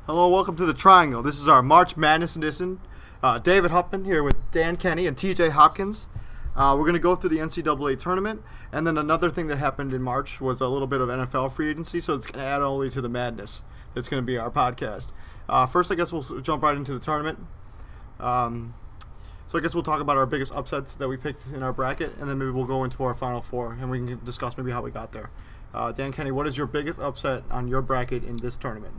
Hello, welcome to the Triangle. This is our March Madness edition. David Huffman here with Dan Kenny and TJ Hopkins. We're going to go through the NCAA tournament, and then another thing that happened in March was a little bit of NFL free agency, so it's going to add only to the madness that's going to be our podcast. First, I guess we'll jump right into the tournament. So I guess we'll talk about our biggest upsets that we picked in our bracket, and then maybe we'll go into our Final Four, and we can discuss maybe how we got there. Dan Kenny, what is your biggest upset on your bracket in this tournament?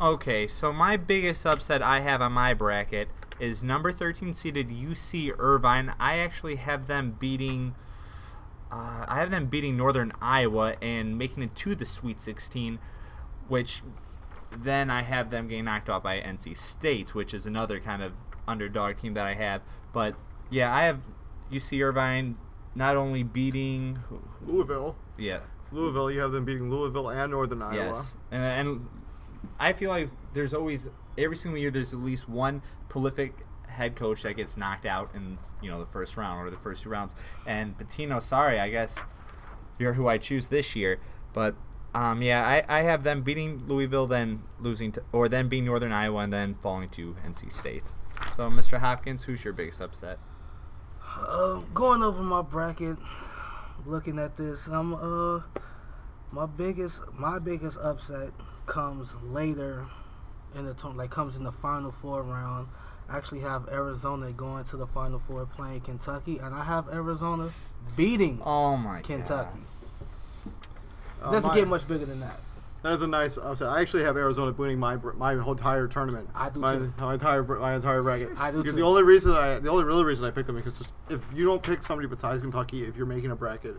Okay, so my biggest upset I have on my bracket is number 13 seeded UC Irvine. I actually have them beating Northern Iowa and making it to the Sweet 16, which then I have them getting knocked out by NC State, which is another kind of underdog team that I have. But yeah, I have UC Irvine not only beating Louisville. Yeah. Louisville, you have them beating Louisville and Northern Iowa. Yes. And I feel like there's always, every single year, there's at least one prolific head coach that gets knocked out in, the first round or the first two rounds. And Pitino, sorry, I guess you're who I choose this year. But, I have them beating Louisville, then then beating Northern Iowa, and then falling to NC State. So, Mr. Hopkins, who's your biggest upset? Going over my bracket, looking at this, my biggest upset comes later in the tournament, comes in the Final Four round. I actually have Arizona going to the Final Four playing Kentucky, and I have Arizona beating Kentucky. Doesn't get much bigger than that. That is a nice upset. I actually have Arizona winning my whole entire tournament. I do too. My entire bracket. I do because too. The only real reason I picked them is because if you don't pick somebody besides Kentucky, if you're making a bracket,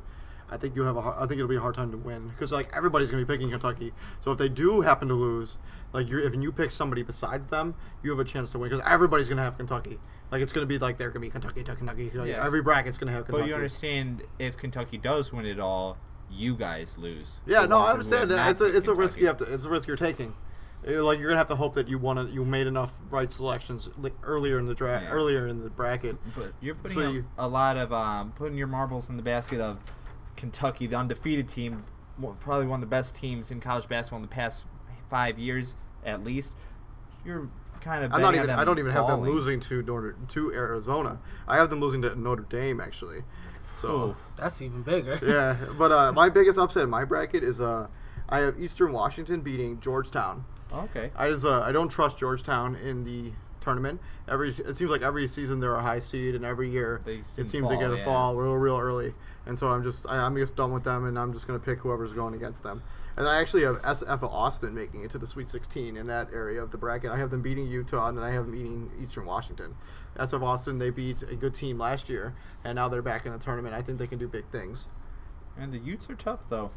I think it'll be a hard time to win because everybody's going to be picking Kentucky. So if they do happen to lose, if you pick somebody besides them, you have a chance to win because everybody's going to have Kentucky. It's going to be they're going to be Kentucky. Yes. Every bracket's going to have Kentucky. But you understand, if Kentucky does win it all, you guys lose. Yeah, no, I understand that. It's a risk it's a risk you're taking. You're going to have to hope that you made enough right selections earlier in the draft, earlier in the bracket. But you're putting a lot of putting your marbles in the basket of Kentucky, the undefeated team, probably one of the best teams in college basketball in the past 5 years at least. You're kind of. I don't even have them losing to Arizona. I have them losing to Notre Dame actually. So that's even bigger. Yeah, but my biggest upset in my bracket is I have Eastern Washington beating Georgetown. Okay. I don't trust Georgetown in the tournament. It seems like every season they're a high seed, and every year it seems to get a fall real early. And so I'm just done with them, and I'm just going to pick whoever's going against them. And I actually have SF Austin making it to the Sweet 16 in that area of the bracket. I have them beating Utah, and then I have them beating Eastern Washington. SF Austin, they beat a good team last year, and now they're back in the tournament. I think they can do big things. And the Utes are tough, though.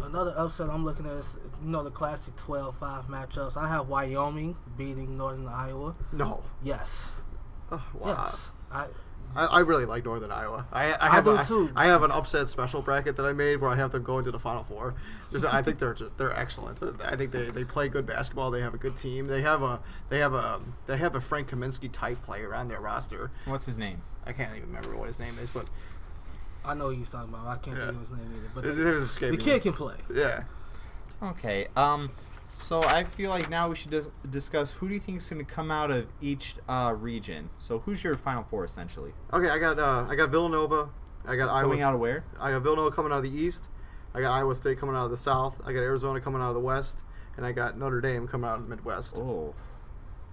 Another upset I'm looking at is, the classic 12-5 matchups. I have Wyoming beating Northern Iowa. No. Yes. Oh, wow. Yes. I really like Northern Iowa. I do too. I have an upset special bracket that I made where I have them going to the Final Four. I think they're excellent. I think they play good basketball. They have a good team. They have a Frank Kaminsky type player on their roster. What's his name? I can't even remember what his name is, but I know who you're talking about. I can't think of his name either. But the kid can play. Yeah. Okay. So I feel like now we should discuss who do you think is going to come out of each region. So who's your Final Four essentially? Okay, I got Villanova. I got Iowa. Coming out of where? I got Villanova coming out of the East. I got Iowa State coming out of the South. I got Arizona coming out of the West, and I got Notre Dame coming out of the Midwest. Oh,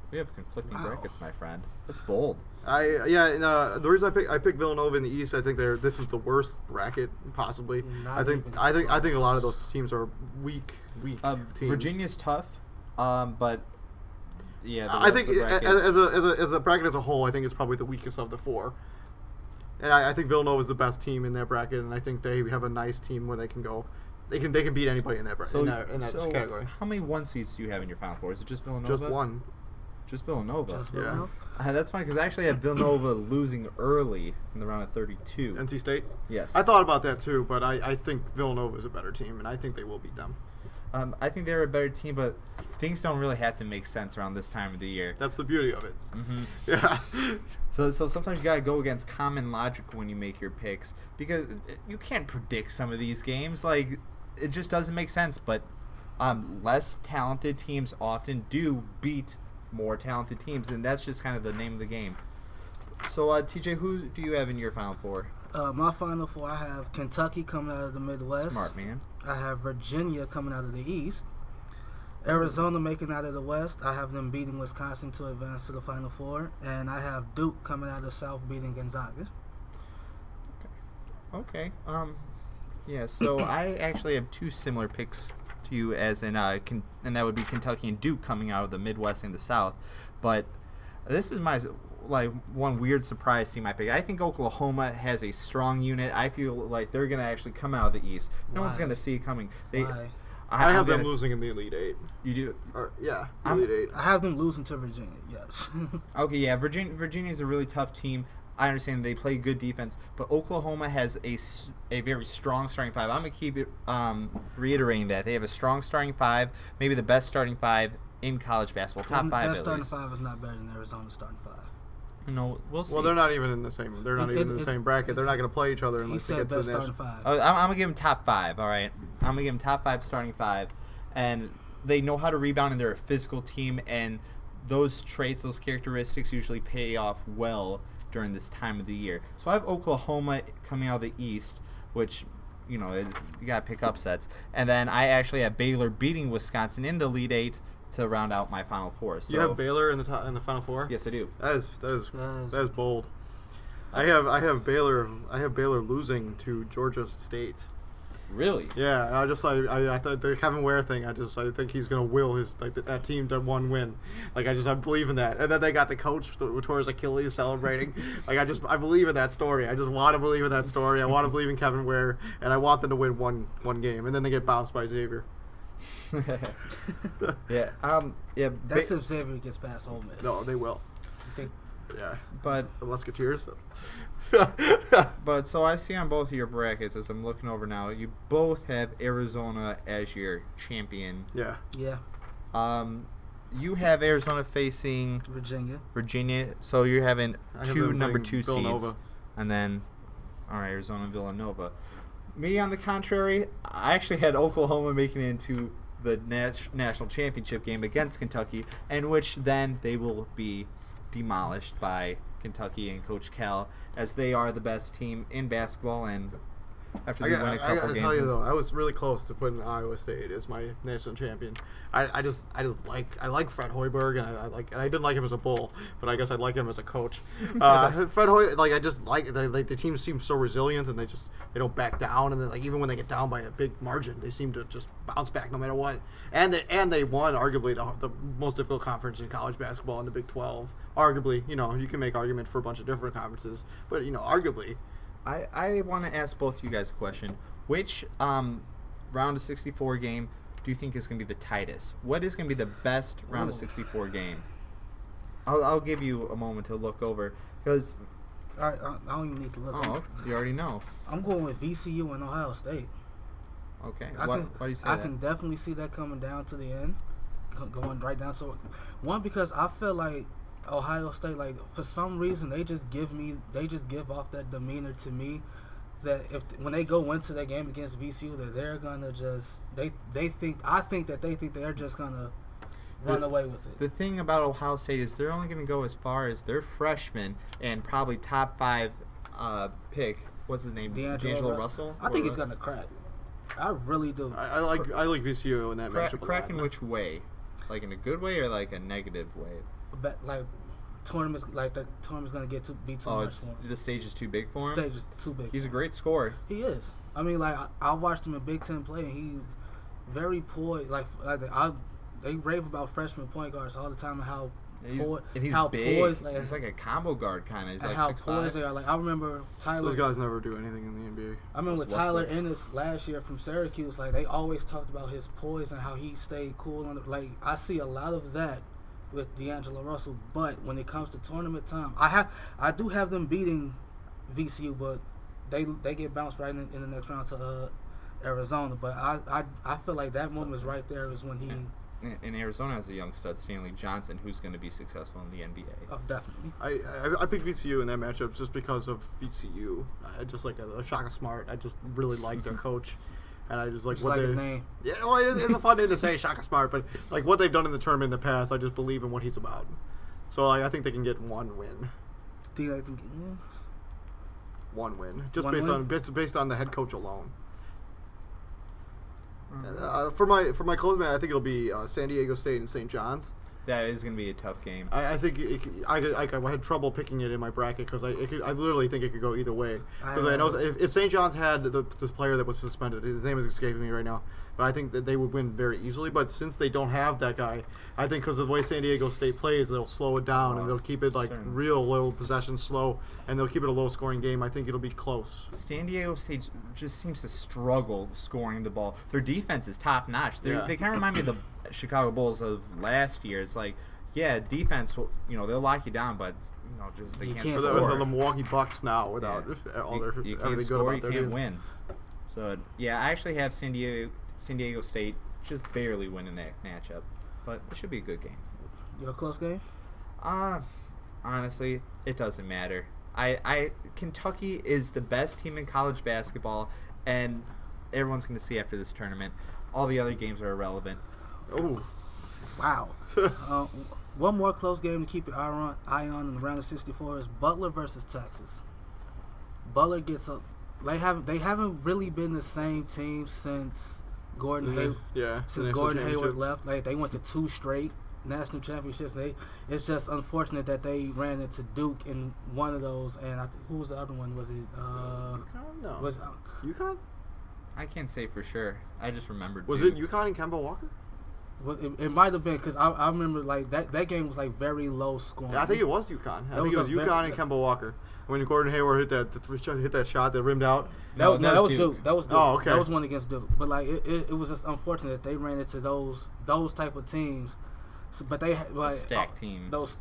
we have conflicting brackets, my friend. That's bold. The reason I picked Villanova in the East, I think this is the worst bracket possibly. I think a lot of those teams are weak teams. Virginia's tough, but yeah. I think as a bracket as a whole, I think it's probably the weakest of the four. And I think Villanova is the best team in that bracket, and I think they have a nice team where they can go. They can beat anybody in that bracket. In that category. How many 1 seeds do you have in your Final Four? Is it just Villanova? Just one. Just Villanova. Just Villanova. Yeah. That's fine because I actually have Villanova losing early in the round of 32. NC State? Yes. I thought about that too, but I think Villanova is a better team, and I think they will beat them. I think they're a better team, but things don't really have to make sense around this time of the year. That's the beauty of it. Mm-hmm. Yeah. So sometimes you gotta go against common logic when you make your picks because you can't predict some of these games. It just doesn't make sense. But less talented teams often do beat more talented teams, and that's just kind of the name of the game. So, TJ, who do you have in your Final Four? My Final Four, I have Kentucky coming out of the Midwest. Smart man. I have Virginia coming out of the East. Arizona making out of the West. I have them beating Wisconsin to advance to the Final Four. And I have Duke coming out of the South beating Gonzaga. Okay. Yeah, so I actually have two similar picks to you, as in, and that would be Kentucky and Duke coming out of the Midwest and the South. But this is my one weird surprise team I pick. I think Oklahoma has a strong unit. I feel like they're going to actually come out of the East. No one's going to see it coming. Why? I have them losing in the Elite Eight. You do? Yeah, Elite Eight. I have them losing to Virginia, yes. Okay, yeah, Virginia's a really tough team. I understand they play good defense, but Oklahoma has a very strong starting five. I'm going to keep it reiterating that. They have a strong starting five, maybe the best starting five in college basketball, top five at least. That starting five is not better than Arizona's starting five. No, we'll see. Well, they're not even in the same. They're not even in the same bracket. They're not going to play each other unless they get to the national. Five. I'm gonna give them top five. All right, I'm gonna give them top five starting five, and they know how to rebound, and they're a physical team, and those traits, those characteristics, usually pay off well during this time of the year. So I have Oklahoma coming out of the East, which you got to pick upsets, and then I actually have Baylor beating Wisconsin in the Elite Eight to round out my Final Four. So you have Baylor in the Final Four? Yes, I do. That is bold. I have Baylor losing to Georgia State. Really? Yeah, I thought the Kevin Ware thing. I think he's gonna will his that team to one win. I believe in that. And then they got the coach who tore his Achilles celebrating. I believe in that story. I just want to believe in that story. I want to believe in Kevin Ware, and I want them to win one game, and then they get bounced by Xavier. Yeah. That's if Xavier gets past Ole Miss. No, they will. Yeah. But the Musketeers. But so I see on both of your brackets as I'm looking over now, you both have Arizona as your champion. Yeah. Yeah. You have Arizona facing Virginia. So you're having two number 2 seeds, and then Arizona and Villanova. Me, on the contrary, I actually had Oklahoma making it into the national championship game against Kentucky, in which then they will be demolished by Kentucky and Coach Cal, as they are the best team in basketball, and after they win a couple games. I tell you though, I was really close to putting Iowa State as my national champion. I like Fred Hoiberg, and I didn't like him as a Bull, but I guess I like him as a coach. Fred Hoiberg, I just like the team seems so resilient, and they don't back down, and then even when they get down by a big margin, they seem to just bounce back no matter what. And they won arguably the most difficult conference in college basketball in the Big 12. Arguably, you can make argument for a bunch of different conferences, but arguably. I want to ask both you guys a question. Which round of 64 game do you think is going to be the tightest? What is going to be the best round of 64 game? I'll give you a moment to look over, because I don't even need to look. Oh, you already know. I'm going with VCU and Ohio State. Okay. Why do you say that? I can definitely see that coming down to the end, going right down. So, one, because I feel like Ohio State, for some reason, they just give off that demeanor to me, that when they go into that game against VCU, that they're gonna just I think they're just gonna run away with it. The thing about Ohio State is they're only gonna go as far as their freshman and probably top 5 pick. What's his name? D'Angelo Russell. I think he's gonna crack. I really do. I like VCU in that matchup. Crack in which way? Like in a good way or like a negative way? But the tournament's gonna be too much for him. The stage is too big for him? The stage is too big. He's a great scorer. He is. I mean, I watched him in Big Ten play, and he's very poised. They rave about freshman point guards all the time, and how he's how big. Poised, he's like a combo guard kind of. He's like how 6'5". Poised they are. I remember Tyler. Those guys never do anything in the NBA. I remember with Tyler Ennis last year from Syracuse. They always talked about his poise and how he stayed cool. I see a lot of that with D'Angelo Russell, but when it comes to tournament time, I do have them beating VCU, but they get bounced right in the next round to Arizona. But I feel like that moment is right there is when he. And Arizona has a young stud, Stanley Johnson, who's going to be successful in the NBA. Oh, definitely. I picked VCU in that matchup just because of VCU. I just like a Shaka Smart. I just really like their coach. And I just like just what like they. his name. Yeah, well, it's a fun name to say, Shaka Smart, but like what they've done in the tournament in the past, I just believe in what he's about. So like, I think they can get one win. Do you think? Yeah. One win, just One based win? on based on the head coach alone. For my close man, I think it'll be San Diego State and St. John's. That is going to be a tough game. I think I had trouble picking it in my bracket because I literally think it could go either way. Because I know if St. John's had this player that was suspended, his name is escaping me right now, but I think that they would win very easily. But since they don't have that guy, I think because of the way San Diego State plays, they'll slow it down and they'll keep it like real low possession slow, and they'll keep it a low scoring game. I think it'll be close. San Diego State just seems to struggle scoring the ball. Their defense is top notch. They kind of remind me of the Chicago Bulls of last year. It's like, yeah, defense, they'll lock you down, but just they can't score. The Milwaukee Bucks now without all their you everything can't good score, about their you can't team. win. So yeah, I actually have San Diego State just barely winning that matchup, but it should be a good game. You have a close game? Honestly, it doesn't matter. Kentucky is the best team in college basketball, and everyone's going to see after this tournament. All the other games are irrelevant. Oh, wow. One more close game to keep your eye on in the round of 64 is Butler versus Texas. Butler gets a. They haven't really been the same team since Gordon Hayward. Yeah, since Gordon Hayward left, like they went to 2 straight national championships. It's just unfortunate that they ran into Duke in one of those. And who was the other one? Was it? UConn? No. Was UConn? I can't say for sure. I just remembered. Was Duke. it UConn and Kemba Walker? Well, it might have been because I remember like that game was like very low scoring. Yeah, I think it was UConn. I think it was UConn and Kemba Walker. When Gordon Hayward hit that shot that rimmed out. No, that was Duke. That was Duke. Oh, okay. That was one against Duke. But like it was just unfortunate that they ran into those type of teams. So, but they like stacked teams. Those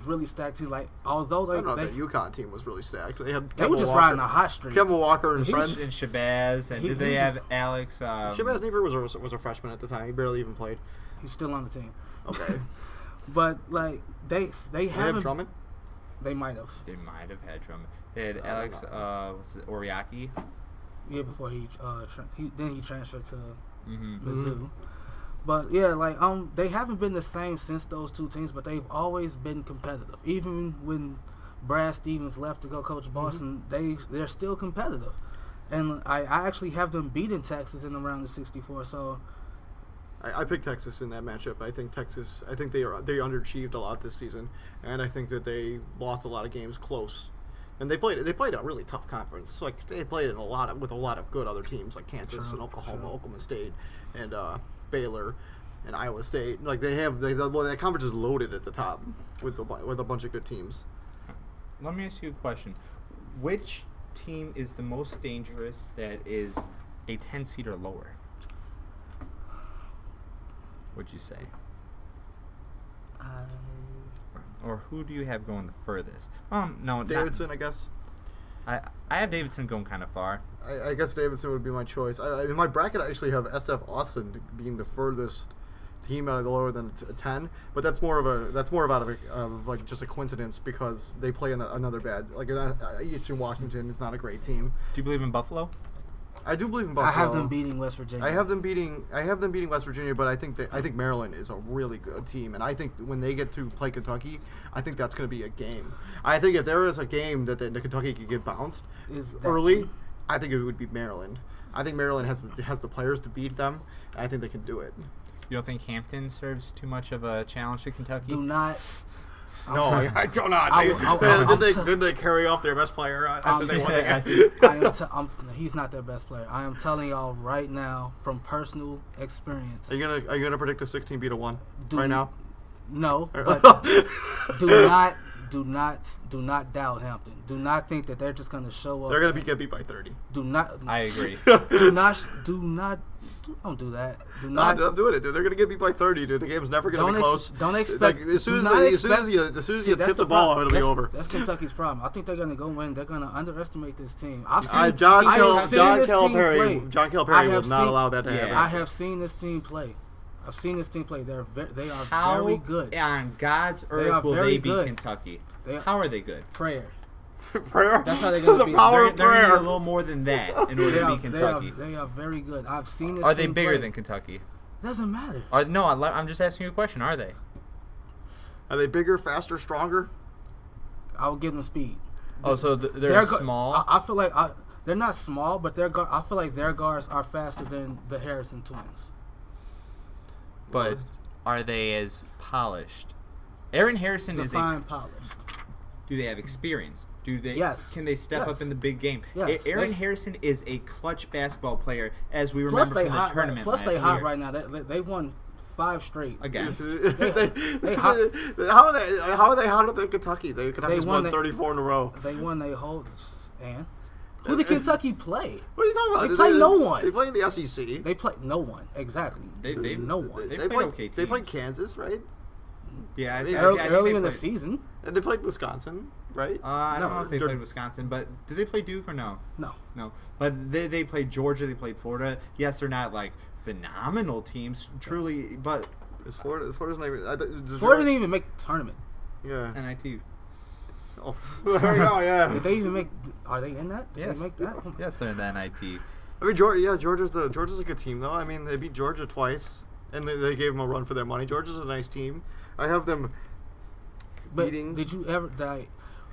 really stacked teams. Like although I don't know if that UConn team was really stacked. They were just riding a hot streak. Kemba Walker and friends. And Shabazz. And did they have Alex? Shabazz Never was a freshman at the time. He barely even played. He's still on the team. Okay. But like they haven't. Drummond? They might have. They might have had Drummond. They had Alex was it Oriaki? Yeah, before he transferred to Mm-hmm. Mizzou. Mm-hmm. But yeah, like they haven't been the same since those two teams, but they've always been competitive. Even when Brad Stevens left to go coach Boston, they're still competitive. And I actually have them beating Texas in the round of 64. So I picked Texas in that matchup. I think they underachieved a lot this season, and I think that they lost a lot of games close. And they played a really tough conference. Like they played with a lot of good other teams like Kansas and Oklahoma State, and Baylor, and Iowa State. Like that conference is loaded at the top with a bunch of good teams. Let me ask you a question: which team is the most dangerous that is a 10 seed or lower? Would you say? Or who do you have going the furthest? No, Davidson, I guess. I have Davidson going kind of far. I guess Davidson would be my choice. In my bracket, I actually have SF Austin being the furthest team out of the lower than 10, but that's more of like just a coincidence because they play another bad like Eastern Washington is not a great team. Do you believe in Buffalo? I do believe in Buffalo. I have them beating West Virginia. I have them beating West Virginia, but I think Maryland is a really good team, and I think when they get to play Kentucky, I think that's going to be a game. I think if there is a game that the Kentucky could get bounced early, I think it would be Maryland. I think Maryland has the players to beat them, and I think they can do it. You don't think Hampton serves too much of a challenge to Kentucky? Do not. No, I do not. Did they carry off their best player after they won the game? He's not their best player. I am telling y'all right now from personal experience. Are you gonna predict a 16-1 right now? No, but do not doubt Hampton. Do not think that they're just gonna show up. They're gonna get beat by 30. Do not. I agree. Don't do that. Do not. not. I'm doing it, dude. They're gonna get beat by 30, dude. The game's never gonna be close. Don't expect. As soon as you tip the ball, it'll be over. That's Kentucky's problem. I think they're gonna go win. They're gonna underestimate this team. John Calipari will not allow that to happen. I have seen this team play. I've seen this team play. They are very good. How on God's earth will they beat Kentucky? How are they good? Prayer. Prayer. That's how they're gonna the be. power They're of gonna need prayer. a little more than that in order to beat Kentucky. They are very good. I've seen this. Are they team bigger play. than Kentucky? Doesn't matter. No, I'm just asking you a question. Are they? Are they bigger, faster, stronger? I would give them speed. Oh, so they're small. I feel like they're not small, but I feel like their guards are faster than the Harrison twins. But are they as polished? Aaron Harrison is polished. Do they have experience? Do they? Yes. Can they step up in the big game? Yes. Aaron Harrison is a clutch basketball player, as we Plus remember they from the hot. tournament Plus last they hot year. right now. They won 5 straight. Against. They hot. How are they hotter than Kentucky? Kentucky's won 34 in a row. They won their whole. And who did Kentucky play? What are you talking about? They play no one. They play in the SEC. They play no one. Exactly. No one. They They played okay played teams. Kansas, right? Yeah, Early in the season. And they played Wisconsin, right? I don't know if they they're- played Wisconsin, but did they play Duke or no? No. No. But they played Georgia, they played Florida. Yes, they're not like phenomenal teams, truly, but Is Florida's not even. Florida didn't even make the tournament. Yeah. NIT. Oh, there you go. Yeah. Did they even make? Are they in that? Did Yes. they make that? Yes, they're in the NIT. I mean, Georgia's a good team though. I mean, they beat Georgia twice, and they gave them a run for their money. Georgia's a nice team. I have them But beating. did you ever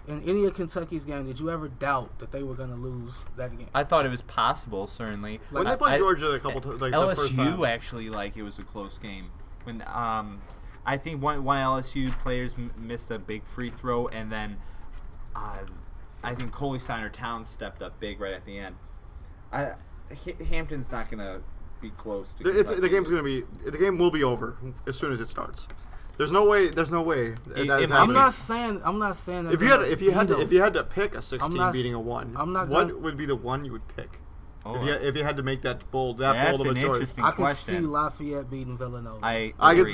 in any of Kentucky's game? Did you ever doubt that they were going to lose that game? I thought it was possible, certainly. When they played Georgia a couple times, like the first time. LSU actually, like, it was a close game. When I think one LSU players missed a big free throw, and then I think Coley Steiner Towns stepped up big right at the end. Hampton's not gonna be close to. The game will be over as soon as it starts. There's no way. That's I'm happening. I'm not saying that. If you had to pick a 16 beating a 1, what would be the one you would pick? Oh, If you had to make that bold of that's a an choice. interesting I can question. see Lafayette beating Villanova. I can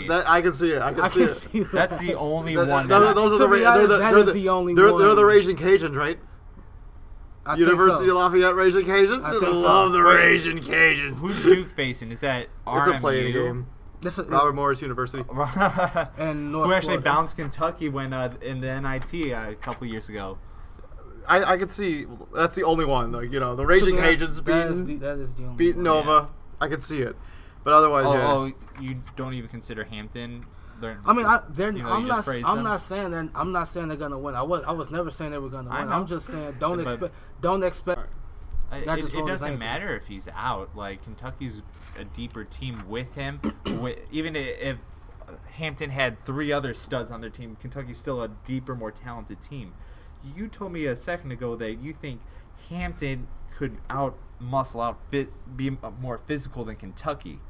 see it. I can see it. That's the only Those one. are the only one. They're the Raging Cajuns, right? I University think so. of Lafayette Raging Cajuns. I I think so. love the Raging Cajuns. Who's Duke facing? Is that RMU? It's a playing game. Robert Morris University. And North Who actually Florida. bounced Kentucky when in the NIT a couple years ago. I could see that's the only one. Like, the Raging Cajuns beating beating Nova. I could see it, but otherwise, Oh, you don't even consider Hampton. I mean, I'm not saying they're gonna win. I was never saying they were gonna win. I'm just saying don't expect. It doesn't matter if he's out. Like, Kentucky's a deeper team with him. Even if Hampton had 3 other studs on their team, Kentucky's still a deeper, more talented team. You told me a second ago that you think Hampton could be more physical than Kentucky.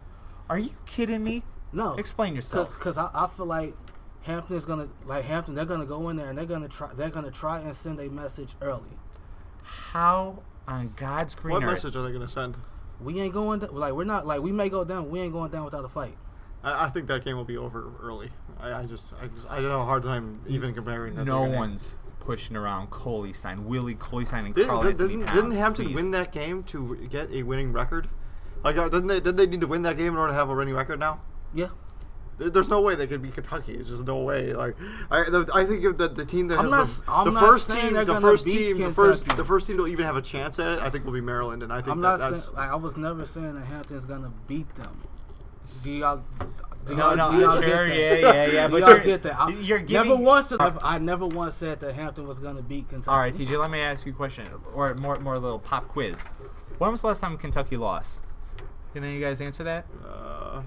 Are you kidding me? No. Explain yourself. Because I feel like Hampton is gonna they're gonna go in there and they're gonna try and send a message early. How on God's green what earth? message are they going to send? We ain't going we're not we may go down. We ain't going down without a fight. I think that game will be over early. I have a hard time even comparing. No one's pushing around Coley Stein, Willie Coley Stein, and Carl Anthony Towns. Didn't Hampton please. win that game to get a winning record? Like, didn't they need to win that game in order to have a winning record now? Yeah. There's no way they could beat Kentucky. It's just no way. Like, I think if the team that has the first team to even have a chance at it, I think will be Maryland, and I think I was never saying that Hampton's gonna beat them. Do y'all? Yeah. But But get that. you're giving. I never once said that Hampton was gonna beat Kentucky. All right, TJ, let me ask you a question, or more a little pop quiz. When was the last time Kentucky lost? Can any of you guys answer that?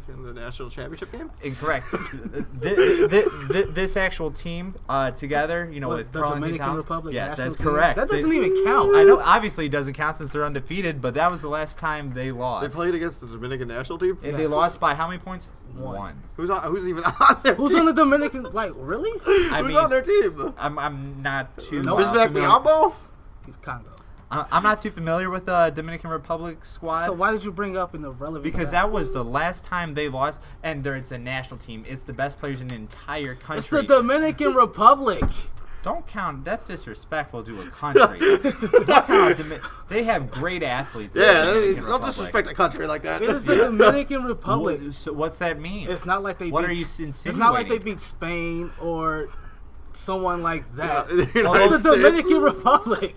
In the national championship game? Incorrect. This actual team together, with the Carl Dominican Towns. Republic. Yes, that's team? correct. That doesn't even count. I know, obviously, it doesn't count since they're undefeated, but that was the last time they lost. They played against the Dominican national team. And they lost by how many points? 1. Who's even on their Who's team? on the Dominican? Like, really? Who's on their team? I'm not too. Bismack Biyombo? He's Congo. I'm not too familiar with the Dominican Republic squad. So why did you bring up in the relevant? Because that was the last time they lost, and it's a national team. It's the best players in the entire country. It's the Dominican Republic. Don't count. That's disrespectful to a country. Don't count. They have great athletes. Don't disrespect a country like that. It is the Dominican Republic. So what's that mean? It's not like they. What are you insinuating? It's not like they beat Spain or someone like that. Yeah, it's the Dominican Republic.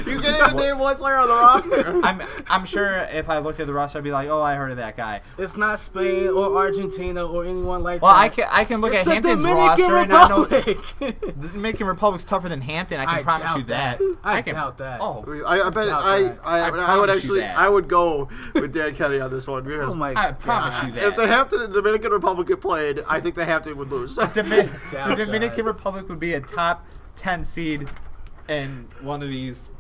You can't even name one player on the roster. I'm sure if I looked at the roster, I'd be like, oh, I heard of that guy. It's not Spain or Argentina or anyone like well, that. I can look it's at Hampton's Dominican roster Republic. and I know the Dominican Republic's tougher than Hampton. I can promise you that. I doubt that. Oh, I bet I would actually I would go with Dan Kenny on this one because I promise you that. If the Hampton and Dominican Republic get played, I think the Hampton would lose. The Dominican Republic would be a top 10 seed in one of these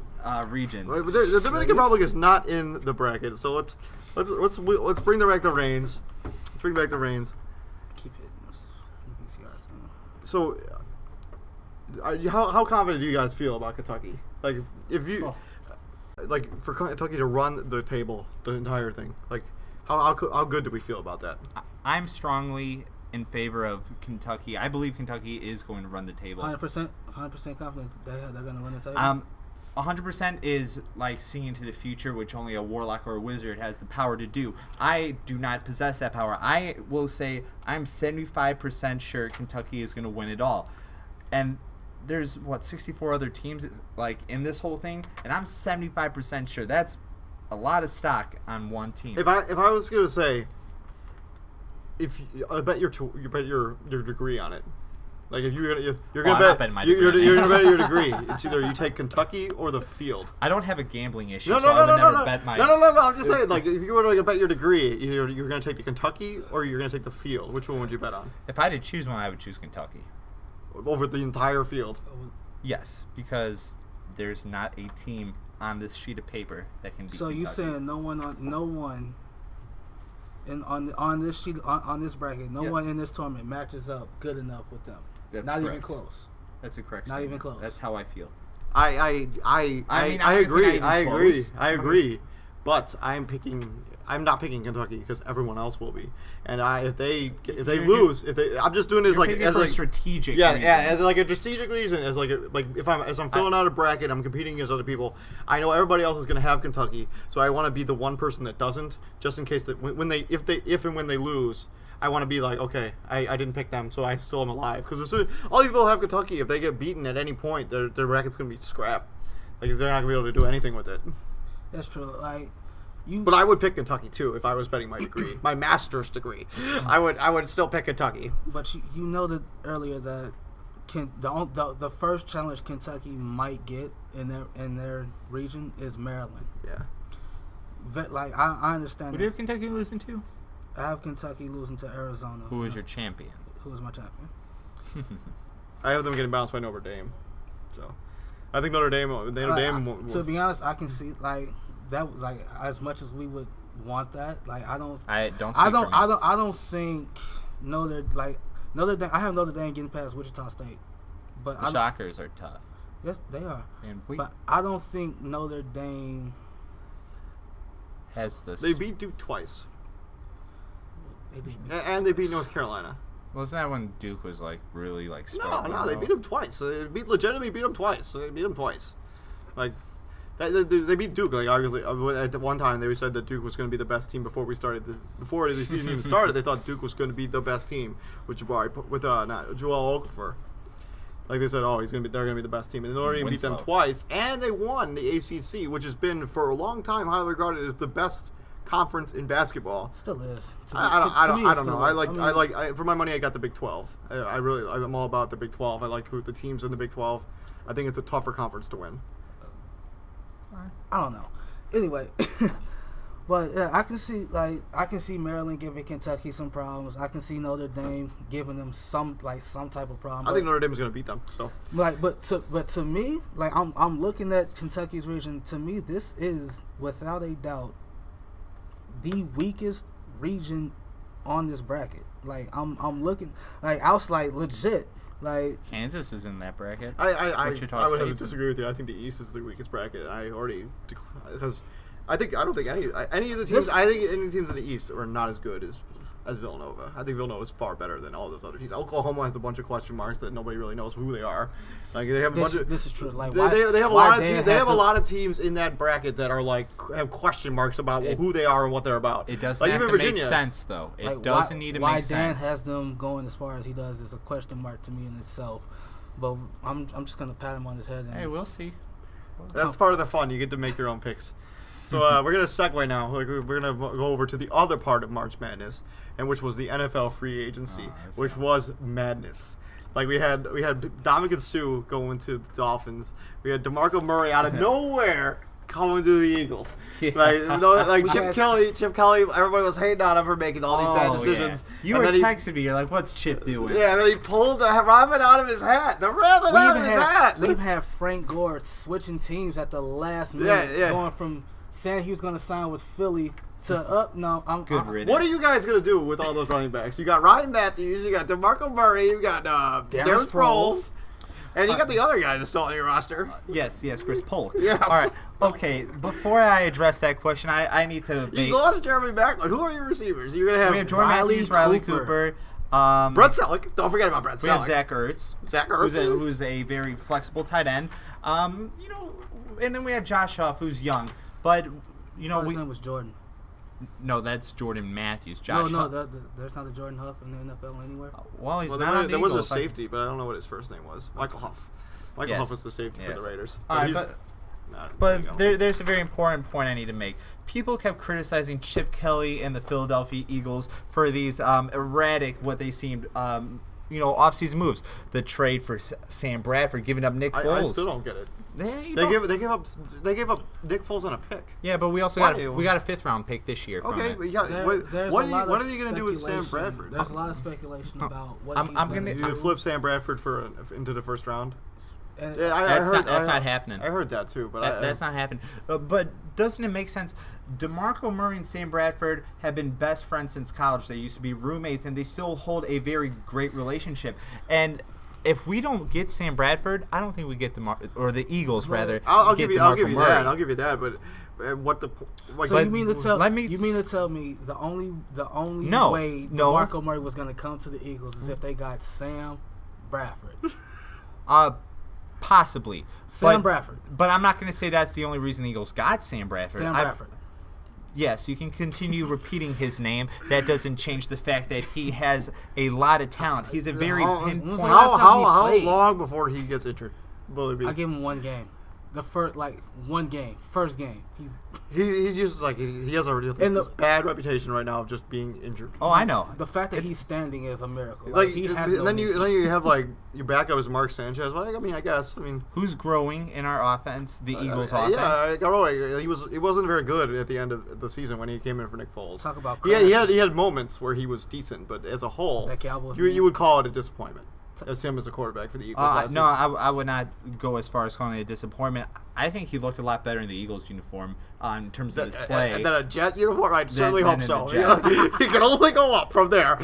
regions. The Dominican Republic is not in the bracket, so let's bring back the reins. Let's bring back the reins. Keep it. So, how confident do you guys feel about Kentucky? Like, if you like for Kentucky to run the table, the entire thing, like how good do we feel about that? I'm strongly in favor of Kentucky. I believe Kentucky is going to run the table. 100% confident they're going to run the table. 100% is like seeing into the future, which only a warlock or a wizard has the power to do. I do not possess that power. I will say I'm 75% sure Kentucky is going to win it all. And there's 64 other teams like in this whole thing, and I'm 75% sure. That's a lot of stock on one team. If I was going to say, I bet your degree on it. Like if you're gonna bet you're gonna bet your degree. It's either you take Kentucky or the field. I don't have a gambling issue, so I would never bet my. No. I'm just saying, like if you were to bet your degree, either you're gonna take the Kentucky or you're gonna take the field. Which one would you bet on? If I had to choose one, I would choose Kentucky over the entire field. Yes, because there's not a team on this sheet of paper that can beat So Kentucky. you saying no one. And on this sheet, on this bracket, no one in this tournament matches up good enough with them. That's not correct. Even close. That's a correct. Not statement. even close. That's how I feel. I agree. But I'm not picking Kentucky because everyone else will be. And I'm just doing this as a strategic. As like a strategic reason. As I'm filling out a bracket, I'm competing against other people. I know everybody else is going to have Kentucky, so I want to be the one person that doesn't, just in case that if and when they lose, I want to be like, okay, I didn't pick them, so I still am alive. Because all these people have Kentucky. If they get beaten at any point, their bracket's going to be scrap. Like they're not going to be able to do anything with it. That's true. But I would pick Kentucky too if I was betting my degree, my master's degree. I would still pick Kentucky. But you noted earlier that the first challenge Kentucky might get in their region is Maryland. Yeah. I understand. Who did Kentucky losing to? I have Kentucky losing to Arizona. Who is your champion? Who is my champion? I have them getting bounced by Notre Dame. So I think Notre Dame. To be honest, I can see that as much as we would want that. I don't think Notre Dame. I have Notre Dame getting past Wichita State, but the Shockers are tough. Yes, they are. But I don't think Notre Dame has this. They beat Duke twice. And they beat North Carolina. Wasn't that when Duke was really struggling? No, they beat them twice. They legitimately beat them twice. They beat them twice. They beat Duke. Arguably, at one time they said that Duke was going to be the best team before the season even started. They thought Duke was going to be the best team with Joel Okafor. Like they said, they're going to be the best team, and Notre Dame beat them twice, and they won the ACC, which has been for a long time highly regarded as the best conference in basketball. Still is. I don't know. For my money, I got the Big 12. I'm all about the Big 12. I like the teams in the Big 12. I think it's a tougher conference to win. I don't know. Anyway, but yeah, I can see Maryland giving Kentucky some problems. I can see Notre Dame giving them some type of problem. I think Notre Dame is going to beat them. So but to me, I'm looking at Kentucky's region. To me, this is without a doubt the weakest region on this bracket. I'm looking I was legit. Kansas is in that bracket. I would have to disagree with you. I think the East is the weakest bracket. I don't think any of the teams. I think any teams in the East are not as good as Villanova. I think Villanova is far better than all those other teams. Oklahoma has a bunch of question marks that nobody really knows who they are. They have this is true. They have a lot of teams. They have a lot of teams in that bracket that are have question marks about who they are and what they're about. It doesn't have to make sense though. It doesn't need to make sense. Why Dan has them going as far as he does is a question mark to me in itself. But I'm just gonna pat him on his head. And Hey, we'll see. That's part of the fun. You get to make your own picks. So we're gonna segue now. Like we're gonna go over to the other part of March Madness, and which was the NFL free agency, which was madness. Like we had Dominican Sue going to the Dolphins. We had DeMarco Murray out of nowhere coming to the Eagles. Yeah. Like Chip Kelly, everybody was hating on him for making all these bad decisions. Yeah. You were texting me. You're like, "What's Chip doing?" Yeah, and then he pulled the rabbit out of his hat. We've had Frank Gore switching teams at the last minute, going from saying he was going to sign with Philly to up. No, I'm good riddance. What are you guys going to do with all those running backs? You got Ryan Matthews, you got DeMarco Murray, you got Darren Sproles. And you got the other guy that's still on your roster. Yes, Chris Polk. Yes. All right. Okay, before I address that question, I need to You lost Jeremy Maclin. Who are your receivers? You're going to have... We have Jordan Matthews, Riley Cooper. Brett Selleck. Don't forget about Brett Selleck. We have Zach Ertz. Who's a very flexible tight end. And then we have Josh Huff, who's young. But, his name was Jordan. No, that's Jordan Matthews. Josh Huff. There's not a Jordan Huff in the NFL anywhere. Well, he's not on the There Eagles. was a safety, but I don't know what his first name was. Michael Huff. Huff was the safety for the Raiders. But there's a very important point I need to make. People kept criticizing Chip Kelly and the Philadelphia Eagles for these erratic, what they seemed, offseason moves. The trade for Sam Bradford, giving up Nick Foles. I still don't get it. They gave up Nick Foles on a pick. Yeah, but we also got a 5th round pick this year. Okay, from it. What are you going to do with Sam Bradford? There's a lot of speculation about what I'm going to flip Sam Bradford into the first round. That's not happening. I heard that too, but that's not happening. But doesn't it make sense? DeMarco Murray and Sam Bradford have been best friends since college. They used to be roommates, and they still hold a very great relationship. And if we don't get Sam Bradford, I don't think we get the Eagles rather. I'll give you that. But what the? So you mean to tell me the only way DeMarco Murray was going to come to the Eagles is if they got Sam Bradford? Possibly. Sam Bradford. But I'm not going to say that's the only reason the Eagles got Sam Bradford. Bradford. Yes, you can continue repeating his name. That doesn't change the fact that he has a lot of talent. He's a very pinpoint. How long before he gets injured will it be? I give him one game. First game. He's just like he has a bad reputation right now of just being injured. Oh, I know. The fact that he's standing is a miracle. You have your backup is Mark Sanchez. Well, I guess. Who's growing in our offense? The Eagles' offense. Yeah, he wasn't very good at the end of the season when he came in for Nick Foles. Talk about he had moments where he was decent, but as a whole, you would call it a disappointment. As him as a quarterback for the Eagles. No, I would not go as far as calling it a disappointment. I think he looked a lot better in the Eagles uniform in terms of his play. And then a Jet uniform? I certainly hope so. He can only go up from there.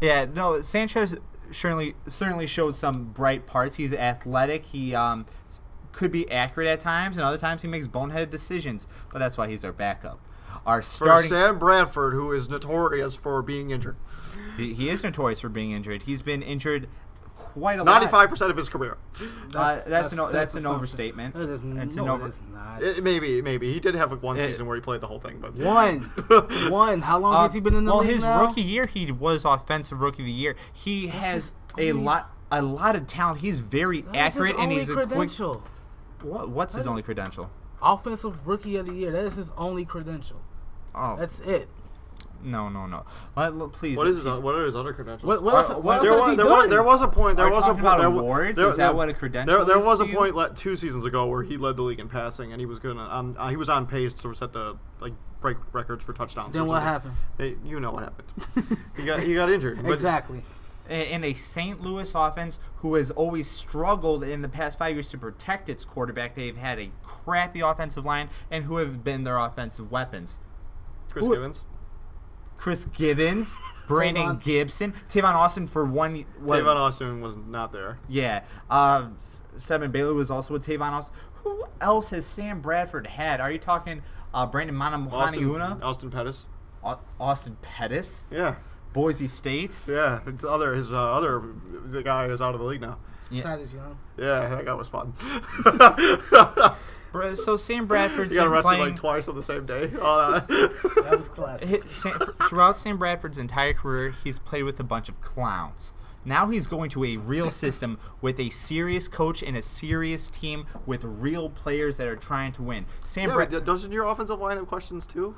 Yeah, no, Sanchez certainly showed some bright parts. He's athletic. He could be accurate at times, and other times he makes boneheaded decisions. But that's why he's our backup. For Sam Bradford, who is notorious for being injured. He is notorious for being injured. He's been injured quite a lot. 95% of his career. That's an overstatement. It is not. Maybe. He did have one season where he played the whole thing. But One. How long has he been in the league his now? rookie year, he was offensive rookie of the year. He has a lot of talent. He's very accurate, and he's a credential. What's his only credential? Offensive rookie of the year. That is his only credential. Oh, that's it. No. Please. What are his other credentials? What else has he done? There was a point. There was a point. Awards? Is that what a credential is? There was a point 2 seasons ago where he led the league in passing, and he was he was on pace to set the break records for touchdowns. Then what happened? You know what happened. He got injured. Exactly. In a St. Louis offense who has always struggled in the past 5 years to protect its quarterback, they've had a crappy offensive line, and who have been their offensive weapons? Chris Gibbons, Brandon Gibson, Tavon Austin for one. Tavon Austin was not there. Yeah. Stephen Bailey was also with Tavon Austin. Who else has Sam Bradford had? Are you talking Brandon Manamaniuna? Austin Pettis. Austin Pettis? Yeah. Boise State? Yeah. The guy is out of the league now. Yeah. Titus Young. Yeah, that guy was fun. So Sam Bradford's he got arrested twice on the same day. That was classic. Throughout Sam Bradford's entire career, he's played with a bunch of clowns. Now he's going to a real system with a serious coach and a serious team with real players that are trying to win. But doesn't your offensive line have questions too?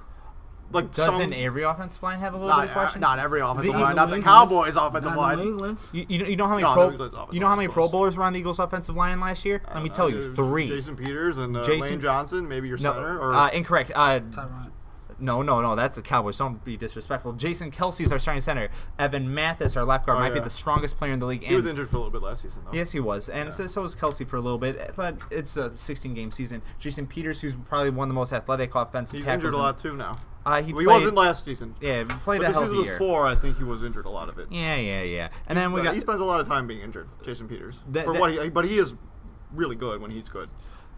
Like doesn't every offensive line have a little bit of questions? Not every offensive line. Not the Cowboys' offensive line. You know how many Pro Bowlers were on the Eagles' offensive line last year? Let me tell you, 3. Jason Peters and Lane Johnson, maybe your center. Incorrect. No, that's the Cowboys. Don't be disrespectful. Jason Kelsey's our starting center. Evan Mathis, our left guard, might be the strongest player in the league. He was injured for a little bit last season, though. Yes, he was. And so was Kelsey for a little bit, but it's a 16-game season. Jason Peters, who's probably one of the most athletic offensive tackles. He's injured a lot, too, now. He wasn't last season. Yeah, he played a hell of a year. The season before, I think he was injured a lot of it. Yeah. And then he spends a lot of time being injured, Jason Peters. But he is really good when he's good.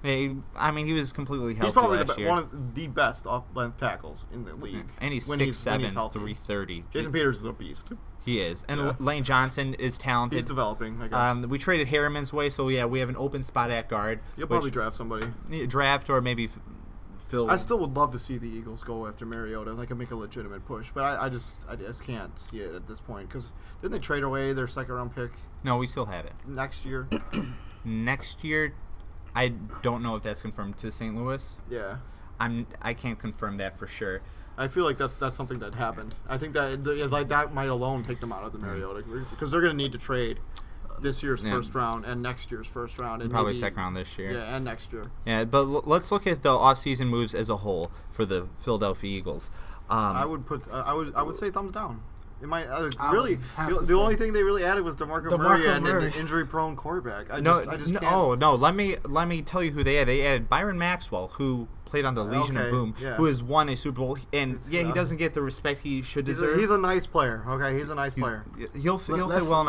He was completely healthy. He's probably last year. one of the best off-length tackles in the league. And he's 6'7", 330. Jason Peters is a beast. He is. And Lane Johnson is talented. He's developing, I guess. We traded Harriman's way, so we have an open spot at guard. You'll probably draft somebody. Draft or maybe fill. I still would love to see the Eagles go after Mariota. Like, make a legitimate push. But I just can't see it at this point. Because didn't they trade away their second-round pick? No, we still have it. Next year? Next year, I don't know if that's confirmed to St. Louis. Yeah. I can't confirm that for sure. I feel like that's something that happened. I think that that might alone take them out of the Mariota because they're going to need to trade this year's first round and next year's first round and probably second round this year. Yeah, and next year. Yeah, but let's look at the offseason moves as a whole for the Philadelphia Eagles. I would say thumbs down. It might the only thing they really added was DeMarco Murray and an injury-prone quarterback. I just can't. Oh no! Let me tell you who they added. They added Byron Maxwell, who played on the Legion of Boom, who has won a Super Bowl, and he doesn't get the respect he should deserve. He's a nice player. Okay, he's a nice player. He'll fit well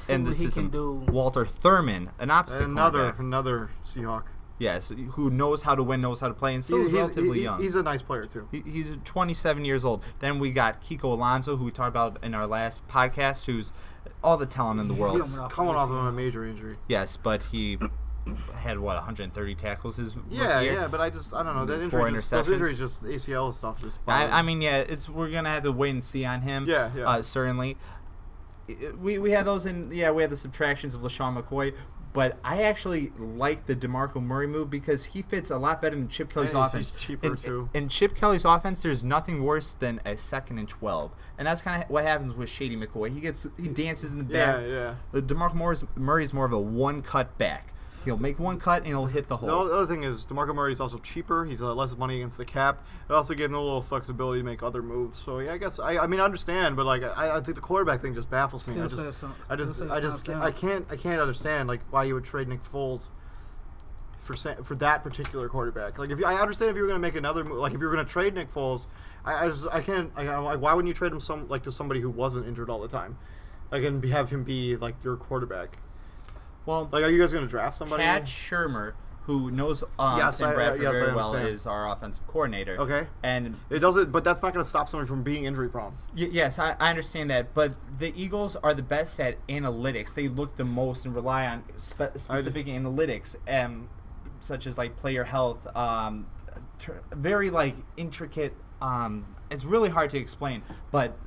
in the system. Walter Thurman, an opposite another Seahawk. Yes, who knows how to win, knows how to play, and still is relatively young. He's a nice player, too. He's 27 years old. Then we got Kiko Alonso, who we talked about in our last podcast, who's all the talent in the world. He's coming off of a major injury. Yes, but he had, 130 tackles his rookie year? Yeah, but I don't know. That injury, 4 interceptions. Those injuries, just ACL stuff. We're going to have to wait and see on him. Yeah. Certainly. We had those we had the subtractions of LaShawn McCoy. But I actually like the DeMarco Murray move because he fits a lot better than Chip Kelly's offense. He's cheaper, too. In Chip Kelly's offense, there's nothing worse than a 2nd and 12. And that's kind of what happens with Shady McCoy. He dances in the back. Yeah. DeMarco Murray's more of a one-cut back. He'll make one cut and he'll hit the hole. The other thing is DeMarco Murray is also cheaper. He's less money against the cap. It also gave him a little flexibility to make other moves. So yeah, I guess I understand, but I think the quarterback thing just baffles me. I can't understand why you would trade Nick Foles for that particular quarterback. I understand if you were going to make another move, if you were going to trade Nick Foles, I can't. Why wouldn't you trade him to somebody who wasn't injured all the time, and have him be your quarterback? Well, are you guys going to draft somebody? Pat Shurmur, who knows Sam Bradford very well, is our offensive coordinator. Okay. And it doesn't, but that's not going to stop somebody from being injury prone. Yes, I understand that. But the Eagles are the best at analytics. They look the most and rely on specific analytics, such as player health. Very intricate. It's really hard to explain, but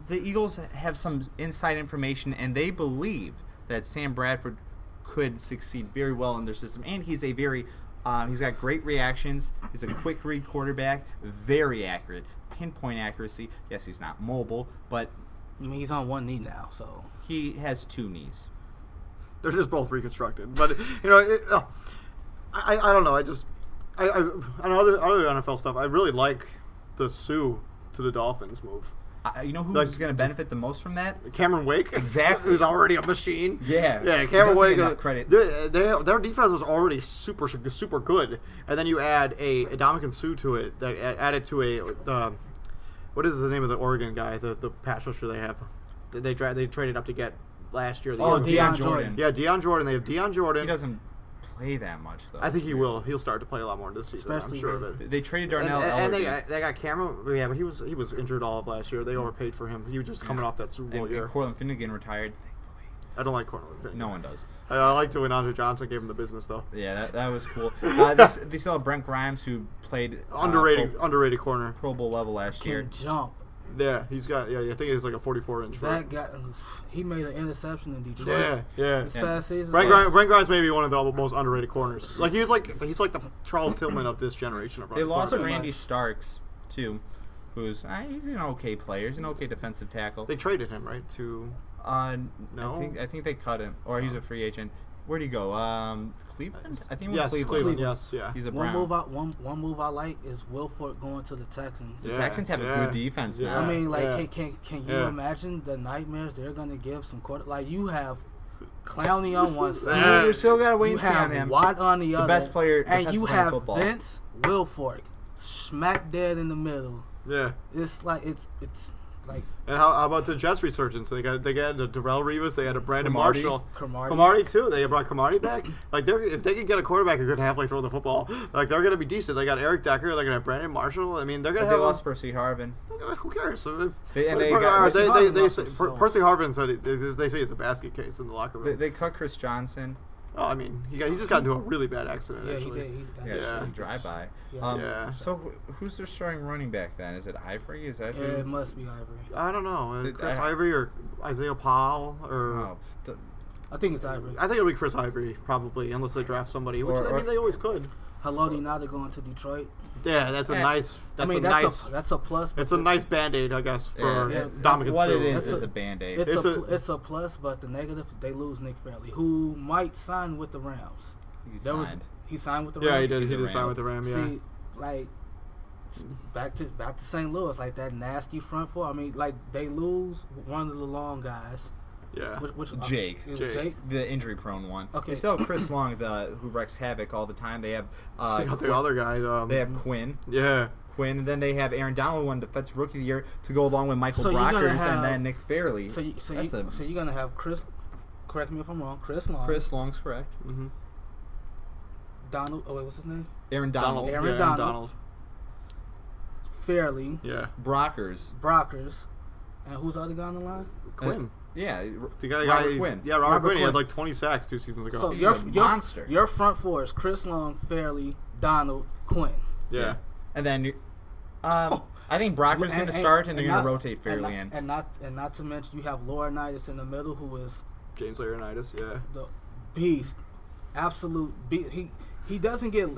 the Eagles have some inside information, and they believe that Sam Bradford could succeed very well in their system, and he's a very he's got great reactions. He's a quick read quarterback, very accurate, pinpoint accuracy. Yes, he's not mobile, but he's on one knee now, so he has 2 knees. They're just both reconstructed, but I don't know. On other NFL stuff, I really like the Sue to the Dolphins move. You know who's going to benefit the most from that? Cameron Wake. Exactly. Who's already a machine. Yeah. Cameron Wake. Enough credit. Their defense was already super good, and then you add a Ndamukong Suh to it that added to what is the name of the Oregon guy? The pass rusher they have. They traded up to get last year. Deion Jordan. Yeah, Deion Jordan. They have Deion Jordan. He doesn't play that much though. I think he will. He'll start to play a lot more this season. I'm sure of it. They traded Darnell Ellerbe. And they got Cameron. Yeah, but he was injured all of last year. They overpaid for him. He was just coming off that Super Bowl year. And Cortland Finnegan retired. I don't like Cortland Finnegan. No one does. I liked it when Andre Johnson gave him the business though. Yeah, that was cool. They still have Brent Grimes, who played underrated corner, Pro Bowl level last year. Jump. Yeah, he's got. Yeah, I think he's like a 44-inch. That guy, he made an interception in Detroit. Yeah. This past season. Brent Grimes may be one of the most underrated corners. Like he's like the Charles Tillman of this generation. They lost Randy Starks too, who's he's an okay player. He's an okay defensive tackle. They traded him right to. No, I think they cut him, or he's a free agent. Where'd he go? Cleveland? I think he went to Cleveland. Yes, yeah. He's a Brown. One move I like is Wilfork going to the Texans. The Texans have a good defense now. I mean, like, can you imagine the nightmares they're gonna give some quarter? Like, you have Clowney on one side, you still gotta wait and see on him. Watt on the other, best player, and you have football. Vince Wilfork smack dead in the middle. Yeah, it's like it's like. And how about the Jets resurgence? They got the Darrell Revis. They had a Brandon Marshall. Cromartie too. They brought Cromartie back. Like if they could get a quarterback who could halfway throw the football, like they're gonna be decent. They got Eric Decker. They're gonna have Brandon Marshall. I mean, they're gonna have. They lost Percy Harvin. Who cares? Percy Harvin said they say it's a basket case in the locker room. They cut Chris Johnson. Oh, I mean, he just got into a really bad accident. Yeah, actually. he did. Yeah, drive-by. Yeah. So who's their starting running back then? Is it Ivory? Is that? Yeah, it must be Ivory. I don't know. Chris Ivory or Isaiah Powell or. I think it's Ivory. I think it'll be Chris Ivory probably, unless they draft somebody. Which I mean, they always could. Haloti Ngata going to Detroit. Yeah, that's a nice. That's a plus. It's a nice Band-Aid, I guess, for Dominican What Sue. it is a Band-Aid. It's a plus, but the negative, they lose Nick Fairley, who might sign with the Rams. He signed with the Rams. Yeah, he did. He did sign with the Rams. Yeah. See, like back to St. Louis, like that nasty front four. I mean, like they lose one of the long guys. Yeah. Which Jake, the injury-prone one. Okay. They still have Chris Long, who wrecks havoc all the time. They have the other guy. They have Quinn. Yeah. Quinn, and then they have Aaron Donald, who won Defensive Rookie of the Year, to go along with Michael Brockers and then Nick Fairley. So you're gonna have Chris. Correct me if I'm wrong. Chris Long. Chris Long's correct. Mm-hmm. Donald. Oh wait, what's his name? Aaron Donald. Aaron Donald. Fairley. Yeah. Brockers. And who's the other guy on the line? Quinn. Yeah, the guy Robert Quinn. Yeah, Robert Quinn. He had like 20 sacks 2 seasons ago. So he's a monster. Your front four is Chris Long, Fairley, Donald, Quinn. Yeah. And then I think Brockers going to start, and they're going to rotate Fairley in. And not to mention you have Laurinaitis in the middle, who is James Laurinaitis. Yeah. The beast, absolute beast. He doesn't get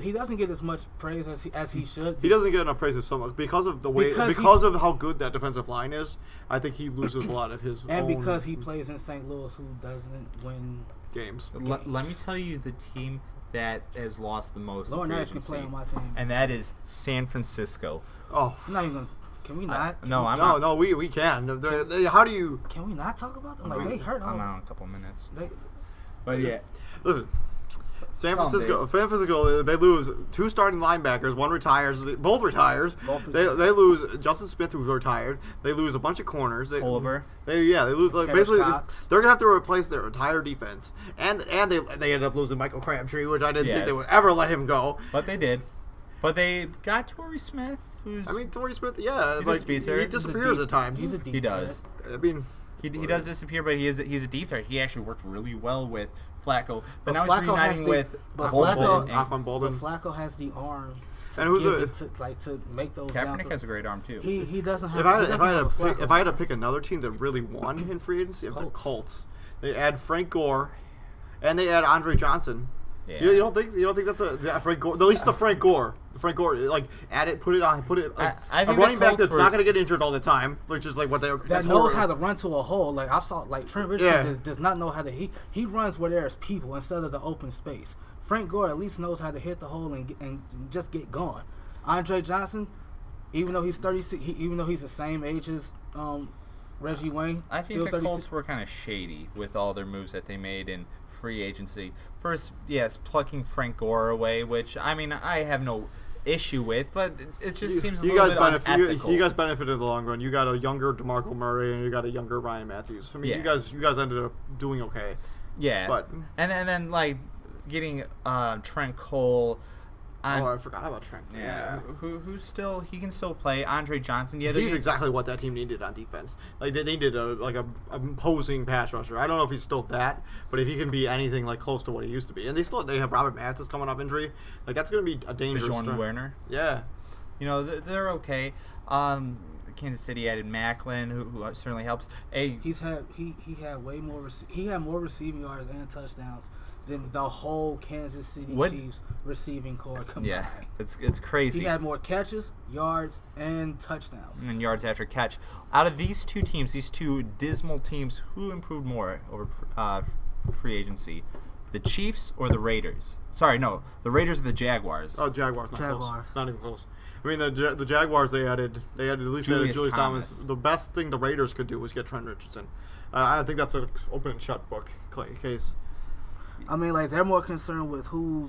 as much praise as he should. He doesn't get enough praise as so much because of the way because of how good that defensive line is. I think he loses a lot of his because he plays in St. Louis, who doesn't win games. Let me tell you the team that has lost the most. Laurinaitis can play on my team, and that is San Francisco. Oh, I'm not even. Can we not? No, we can. How do you? Can we not talk about them? Like they hurt. I'm out in a couple minutes. But yeah, listen. San Francisco, they lose 2 starting linebackers. One retires. Both retires. They lose Justin Smith, who's retired. They lose a bunch of corners. Oliver. They lose basically. Cox. They're gonna have to replace their entire defense, and they ended up losing Michael Crabtree, which I didn't think they would ever let him go. But they did. But they got Torrey Smith, Torrey Smith, he's a speedster. He disappears at times. He does. I mean, he does disappear, but he's a deep threat. He actually worked really well with Flacco, but now Flacco he's reuniting with Bolden. Flacco has the arm. And who's to make those? Kaepernick has a great arm too. He doesn't have. If I had to pick another team that really won in free agency, it's the Colts. They add Frank Gore, and they add Andre Johnson. Yeah. You don't think that's a Frank Gore? At least the Frank Gore. Like add it, put it. Like, a running back that's not going to get injured all the time, which is like what that knows how to run to a hole. Like I saw, like Trent Richardson does not know how to. He runs where there's people instead of the open space. Frank Gore at least knows how to hit the hole and just get going. Andre Johnson, even though he's 36, even though he's the same age as Reggie Wayne, I think the Colts were kind of shady with all their moves that they made in free agency. First, yes, plucking Frank Gore away, which I mean I have no issue with, but it just seems a little bit unethical. You guys benefited in the long run. You got a younger DeMarco Murray and you got a younger Ryan Matthews. I mean, you guys ended up doing okay. Yeah, but and then like getting Trent Cole. I forgot about Trent. Yeah, who's still he can still play. Andre Johnson. Yeah, he's exactly what that team needed on defense. Like they needed a imposing pass rusher. I don't know if he's still that, but if he can be anything like close to what he used to be, and they have Robert Mathis coming off injury. Like that's going to be a dangerous. Deshaun Werner. Yeah, they're okay. Kansas City added Macklin, who certainly helps. He had way more. He had more receiving yards and touchdowns than the whole Kansas City Chiefs receiving core combined. Yeah, it's crazy. He had more catches, yards, and touchdowns. And yards after catch. Out of these two teams, these two dismal teams, who improved more over free agency? The Chiefs or the Raiders? Sorry, no. The Raiders or the Jaguars? Oh, Jaguars. Close. Not even close. I mean, the Jaguars, they added at least Julius Thomas. The best thing the Raiders could do was get Trent Richardson. I don't think that's an open and shut book case. I mean, like, they're more concerned with who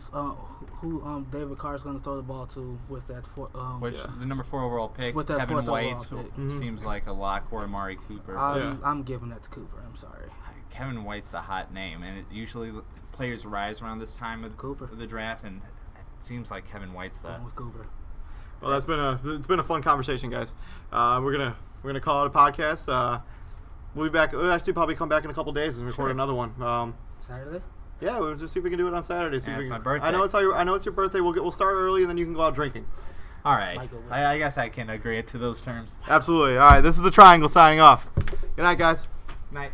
David Carr's going to throw the ball to with that the number 4 overall pick, with Kevin White, who seems like a lock, or Amari Cooper. I'm giving that to Cooper. I'm sorry. Kevin White's the hot name, and usually players rise around this time of the draft, and it seems like Kevin White's the with Cooper. Well, it's been a fun conversation, guys. We're gonna call it a podcast. We'll be back. We'll actually probably come back in a couple days and record another one. Saturday. Yeah, we'll just see if we can do it on Saturday. It's my birthday. I know it's your birthday. We'll start early, and then you can go out drinking. All right. I guess I can agree to those terms. Absolutely. All right. This is the Triangle signing off. Good night, guys. Night.